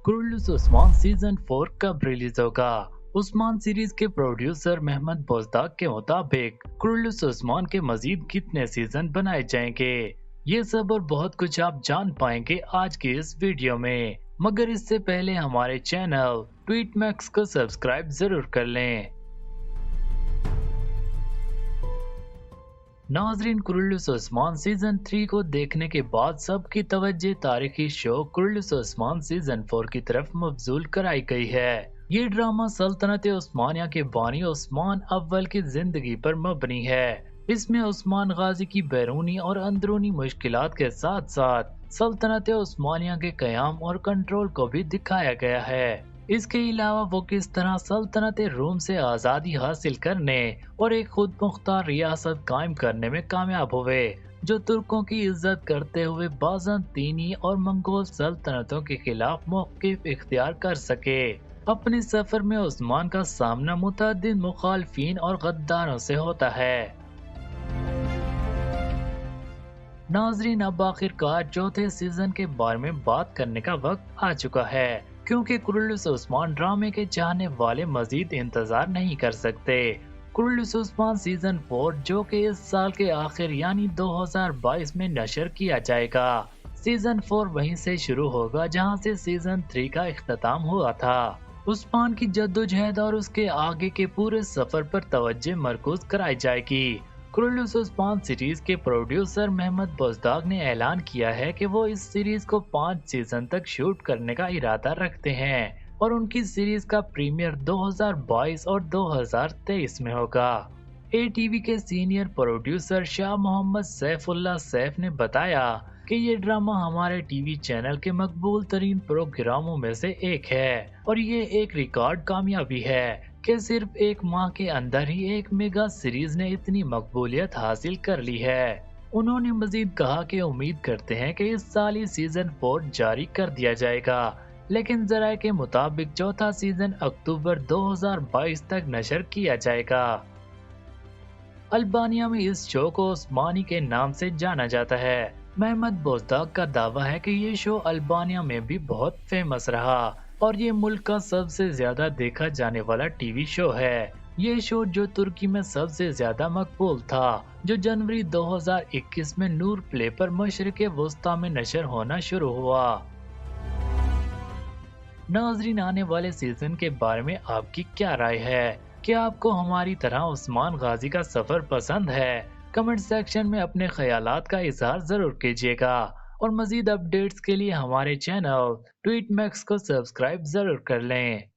कुर्लुस Usman season 4 कब release होगा? Usman series के प्रोड्यूसर मेहमद बोजदाक के मुताबिक कुर्लुस उस्मान के मजीद कितने सीजन बनाए जाएंगे, ये सब और बहुत कुछ आप जान पाएंगे आज के इस वीडियो में। मगर इससे पहले हमारे चैनल ट्वीट मैक्स को सब्सक्राइब जरूर कर लें। नाजरीन, कुर्लुस उस्मान सीजन 3 को देखने के बाद सबकी तवज्जो तारीखी शो कुर्लुस उस्मान सीजन 4 की तरफ मबजूल कराई गई है। ये ड्रामा सल्तनत उस्मानिया के बानी उस्मान अव्वल की जिंदगी पर मबनी है। इसमें उस्मान गाजी की बैरूनी और अंदरूनी मुश्किलात के साथ साथ सल्तनत उस्मानिया के कयाम और कंट्रोल को भी दिखाया गया है। इसके अलावा वो किस तरह सल्तनत रूम से आज़ादी हासिल करने और एक खुद मुख्तार रियासत कायम करने में कामयाब हुए, जो तुर्कों की इज्जत करते हुए बाज़ंतीनी और मंगोल सल्तनतों के खिलाफ मौक़िफ़ इख्तियार कर सके। अपने सफर में उस्मान का सामना मुतअद्दिद मुखालफिन और गद्दारों से होता है। नाजरीन, अब आखिरकार चौथे सीजन के बारे में बात करने का वक्त आ चुका है, क्योंकि कुर्लुस उस्मान ड्रामे के चाहने वाले मजीद इंतजार नहीं कर सकते। कुर्लुस उस्मान सीजन 4 जो कि इस साल के आखिर यानी 2022 में नशर किया जाएगा। सीजन 4 वहीं से शुरू होगा जहां से सीजन 3 का इख्तिताम हुआ था। उस्मान की जद्दोजहद और उसके आगे के पूरे सफर पर तवज्जो मरकूज कराई जाएगी। कुर्लुस उस्मान सीरीज के प्रोड्यूसर मेहमद बोजदाक ने ऐलान किया है कि वो इस सीरीज को 5 सीजन तक शूट करने का इरादा रखते हैं और उनकी सीरीज का प्रीमियर 2022 और 2023 में होगा। एटीवी के सीनियर प्रोड्यूसर शाह मोहम्मद सैफुल्लाह सैफ ने बताया कि ये ड्रामा हमारे टीवी चैनल के मकबूल तरीन प्रोग्रामों में से एक है और ये एक रिकॉर्ड कामयाबी है कि सिर्फ एक माह के अंदर ही एक मेगा सीरीज ने इतनी मकबूलियत हासिल कर ली है। उन्होंने मजीद कहा कि उम्मीद करते हैं कि इस साल ही सीजन 4 जारी कर दिया जाएगा, लेकिन जराये के मुताबिक चौथा सीजन अक्टूबर 2022 तक नशर किया जाएगा। अल्बानिया में इस शो को उस्मानी के नाम से जाना जाता है। मेहमद बोजदाक का दावा है कि ये शो अल्बानिया में भी बहुत फेमस रहा और ये मुल्क का सबसे ज्यादा देखा जाने वाला टीवी शो है। ये शो जो तुर्की में सबसे ज्यादा मकबूल था, जो जनवरी 2021 में नूर प्ले पर मशरिक़ वस्ता में नशर होना शुरू हुआ। नाज़रीन, आने वाले सीजन के बारे में आपकी क्या राय है? क्या आपको हमारी तरह उस्मान गाजी का सफर पसंद है? कमेंट सेक्शन में अपने ख्यालात का इजहार जरूर कीजिएगा और मजीद अपडेट्स के लिए हमारे चैनल ट्वीट मैक्स को सब्सक्राइब जरूर कर लें।